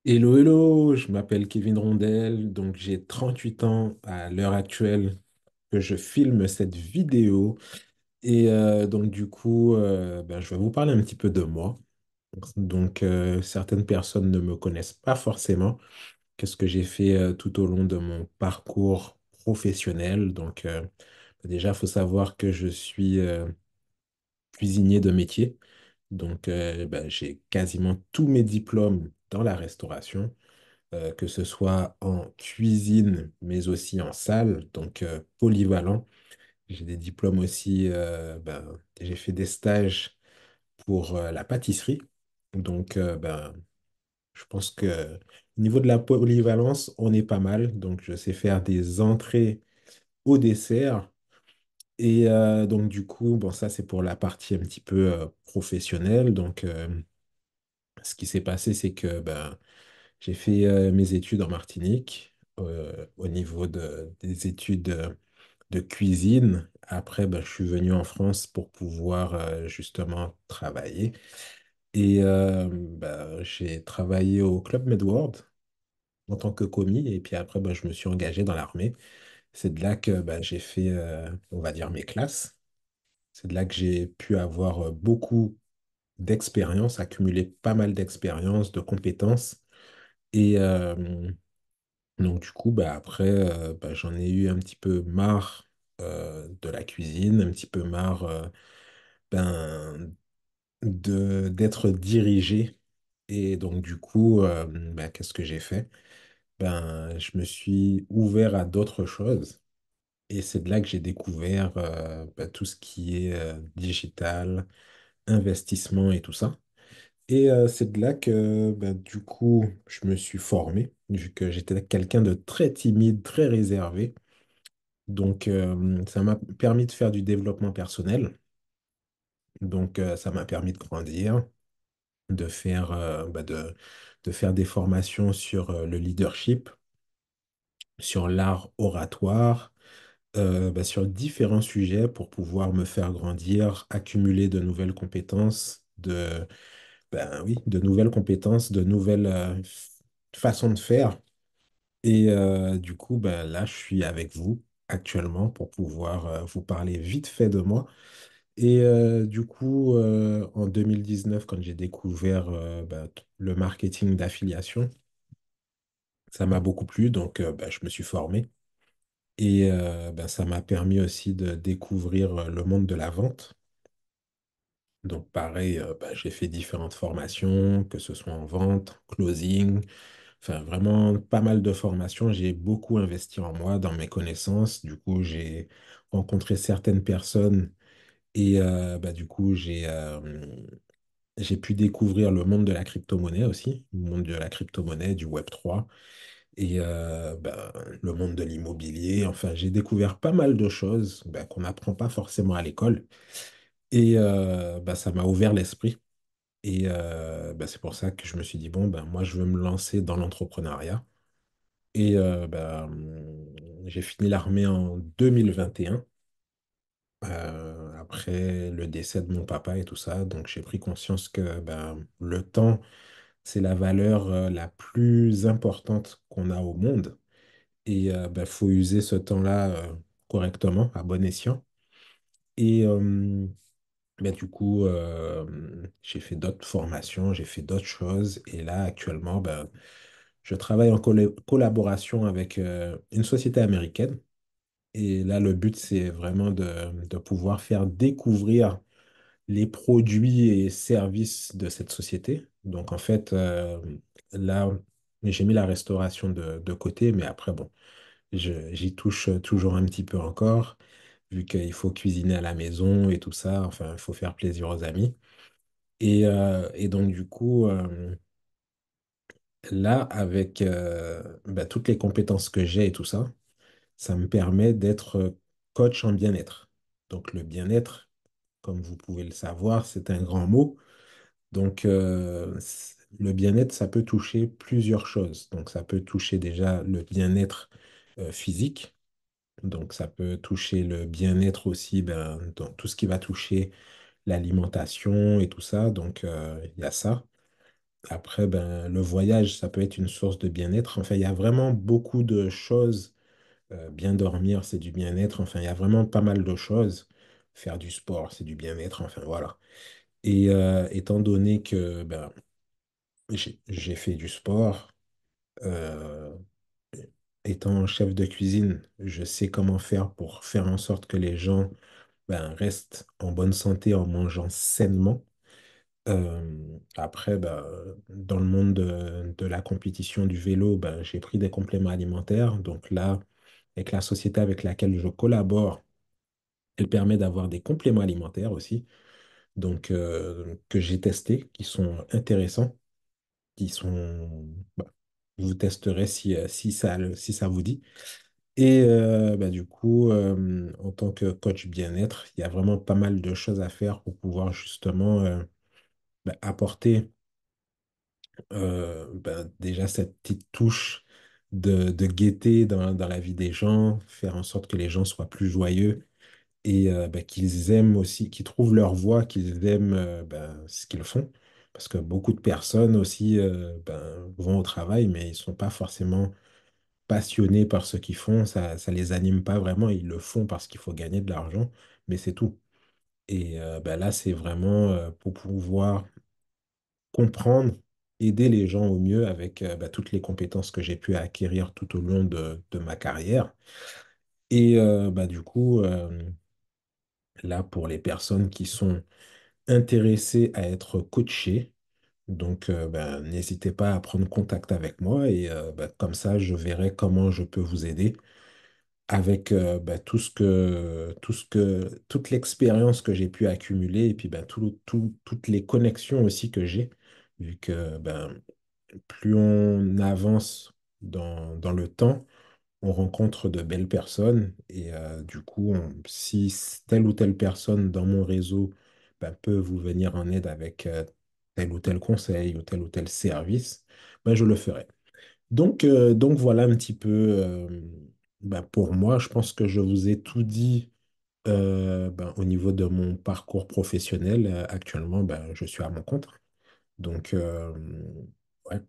Hello, hello, je m'appelle Kevin Rondel, donc j'ai 38 ans à l'heure actuelle que je filme cette vidéo. Et donc du coup, je vais vous parler un petit peu de moi. Donc certaines personnes ne me connaissent pas forcément. Qu'est-ce que j'ai fait tout au long de mon parcours professionnel? Donc déjà, il faut savoir que je suis cuisinier de métier. Donc j'ai quasiment tous mes diplômes dans la restauration, que ce soit en cuisine, mais aussi en salle, donc polyvalent. J'ai des diplômes aussi, j'ai fait des stages pour la pâtisserie. Donc, je pense que au niveau de la polyvalence, on est pas mal. Donc, je sais faire des entrées au dessert. Et donc, du coup, bon, ça, c'est pour la partie un petit peu professionnelle. Donc, ce qui s'est passé, c'est que j'ai fait mes études en Martinique au niveau des études de cuisine. Après, je suis venu en France pour pouvoir justement travailler. Et j'ai travaillé au Club Medward en tant que commis. Et puis après, je me suis engagé dans l'armée. C'est de là que j'ai fait, on va dire, mes classes. C'est de là que j'ai pu avoir beaucoup d'expérience, accumuler pas mal d'expérience, de compétences. Et donc, du coup, après, j'en ai eu un petit peu marre de la cuisine, un petit peu marre ben, d'être dirigé. Et donc, du coup, qu'est-ce que j'ai fait? Je me suis ouvert à d'autres choses. Et c'est de là que j'ai découvert tout ce qui est digital, investissement et tout ça. Et c'est de là que, du coup, je me suis formé, vu que j'étais quelqu'un de très timide, très réservé. Donc, ça m'a permis de faire du développement personnel. Donc, ça m'a permis de grandir, de faire, de faire des formations sur le leadership, sur l'art oratoire, sur différents sujets pour pouvoir me faire grandir, accumuler de nouvelles compétences, oui, de nouvelles compétences, de nouvelles façons de faire. Et du coup, là, je suis avec vous actuellement pour pouvoir vous parler vite fait de moi. Et du coup, en 2019, quand j'ai découvert le marketing d'affiliation, ça m'a beaucoup plu, donc je me suis formé. Et ça m'a permis aussi de découvrir le monde de la vente. Donc pareil, j'ai fait différentes formations, que ce soit en vente, closing, enfin vraiment pas mal de formations. J'ai beaucoup investi en moi, dans mes connaissances. Du coup, j'ai rencontré certaines personnes et du coup, j'ai pu découvrir le monde de la crypto-monnaie aussi, le monde de la crypto-monnaie, du Web3 et le monde de l'immobilier. Enfin, j'ai découvert pas mal de choses qu'on n'apprend pas forcément à l'école. Et ça m'a ouvert l'esprit. Et c'est pour ça que je me suis dit, bon, moi, je veux me lancer dans l'entrepreneuriat. Et j'ai fini l'armée en 2021, après le décès de mon papa et tout ça. Donc, j'ai pris conscience que le temps, c'est la valeur la plus importante qu'on a au monde. Et il faut user ce temps-là correctement, à bon escient. Et du coup, j'ai fait d'autres formations, j'ai fait d'autres choses. Et là, actuellement, je travaille en collaboration avec une société américaine. Et là, le but, c'est vraiment de pouvoir faire découvrir les produits et services de cette société. Donc, en fait, là, j'ai mis la restauration de côté, mais après, bon, j'y touche toujours un petit peu encore, vu qu'il faut cuisiner à la maison et tout ça. Enfin, il faut faire plaisir aux amis. Et donc, du coup, là, avec toutes les compétences que j'ai et tout ça, ça me permet d'être coach en bien-être. Donc, le bien-être, comme vous pouvez le savoir, c'est un grand mot. Donc, le bien-être, ça peut toucher plusieurs choses. Donc, ça peut toucher déjà le bien-être physique. Donc, ça peut toucher le bien-être aussi dans tout ce qui va toucher l'alimentation et tout ça. Donc, il y a ça. Après, ben, le voyage, ça peut être une source de bien-être. Enfin, il y a vraiment beaucoup de choses. Bien dormir, c'est du bien-être. Enfin, il y a vraiment pas mal de choses. Faire du sport, c'est du bien-être. Enfin, voilà. Et étant donné que ben, j'ai fait du sport, euh, étant chef de cuisine, je sais comment faire pour faire en sorte que les gens ben, restent en bonne santé en mangeant sainement. Après, ben, dans le monde de la compétition du vélo, ben, j'ai pris des compléments alimentaires. Donc là, avec la société avec laquelle je collabore, elle permet d'avoir des compléments alimentaires aussi, donc que j'ai testés, qui sont intéressants, qui sont... bah, vous testerez si ça vous dit. Et bah, du coup, en tant que coach bien-être, il y a vraiment pas mal de choses à faire pour pouvoir justement bah, apporter bah, déjà cette petite touche de gaieté dans la vie des gens, faire en sorte que les gens soient plus joyeux et bah, qu'ils aiment aussi, qu'ils trouvent leur voie, qu'ils aiment ben, ce qu'ils font. Parce que beaucoup de personnes aussi ben, vont au travail, mais ils ne sont pas forcément passionnés par ce qu'ils font. Ça ne les anime pas vraiment. Ils le font parce qu'il faut gagner de l'argent, mais c'est tout. Et ben là, c'est vraiment pour pouvoir comprendre, aider les gens au mieux avec ben, toutes les compétences que j'ai pu acquérir tout au long de ma carrière. Et bah, du coup, là, pour les personnes qui sont intéressé à être coaché. Donc, ben, n'hésitez pas à prendre contact avec moi et ben, comme ça, je verrai comment je peux vous aider avec ben, toute l'expérience que j'ai pu accumuler et puis ben, toutes les connexions aussi que j'ai, vu que ben, plus on avance dans le temps, on rencontre de belles personnes et du coup, si telle ou telle personne dans mon réseau ben, peut vous venir en aide avec tel ou tel conseil ou tel service, ben, je le ferai. Donc voilà un petit peu ben, pour moi. Je pense que je vous ai tout dit ben, au niveau de mon parcours professionnel. Actuellement, ben, je suis à mon compte. Donc, ouais.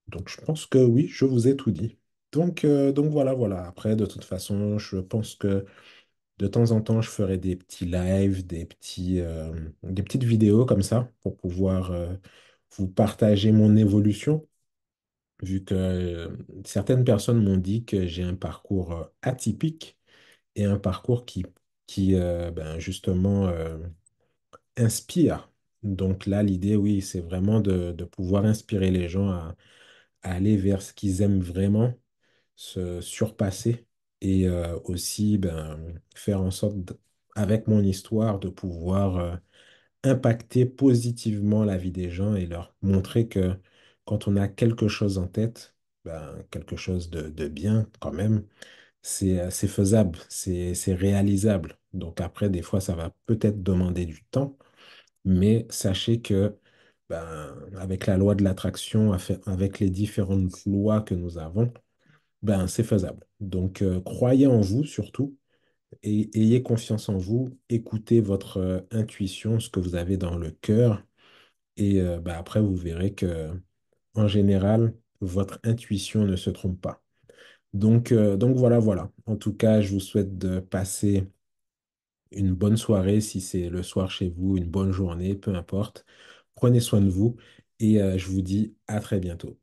Donc, je pense que oui, je vous ai tout dit. Donc voilà, voilà. Après, de toute façon, je pense que de temps en temps, je ferai des petits lives, des petites vidéos comme ça pour pouvoir vous partager mon évolution, vu que certaines personnes m'ont dit que j'ai un parcours atypique et un parcours qui ben, justement, inspire. Donc là, l'idée, oui, c'est vraiment de pouvoir inspirer les gens à aller vers ce qu'ils aiment vraiment, se surpasser et aussi ben, faire en sorte, avec mon histoire, de pouvoir impacter positivement la vie des gens et leur montrer que quand on a quelque chose en tête, ben, quelque chose de bien quand même, c'est faisable, c'est réalisable. Donc après, des fois, ça va peut-être demander du temps, mais sachez que ben, avec la loi de l'attraction, avec les différentes lois que nous avons, ben, c'est faisable. Donc, croyez en vous surtout et ayez confiance en vous. Écoutez votre intuition, ce que vous avez dans le cœur. Et ben, après, vous verrez que en général, votre intuition ne se trompe pas. Donc voilà, voilà. En tout cas, je vous souhaite de passer une bonne soirée si c'est le soir chez vous, une bonne journée, peu importe. Prenez soin de vous et je vous dis à très bientôt.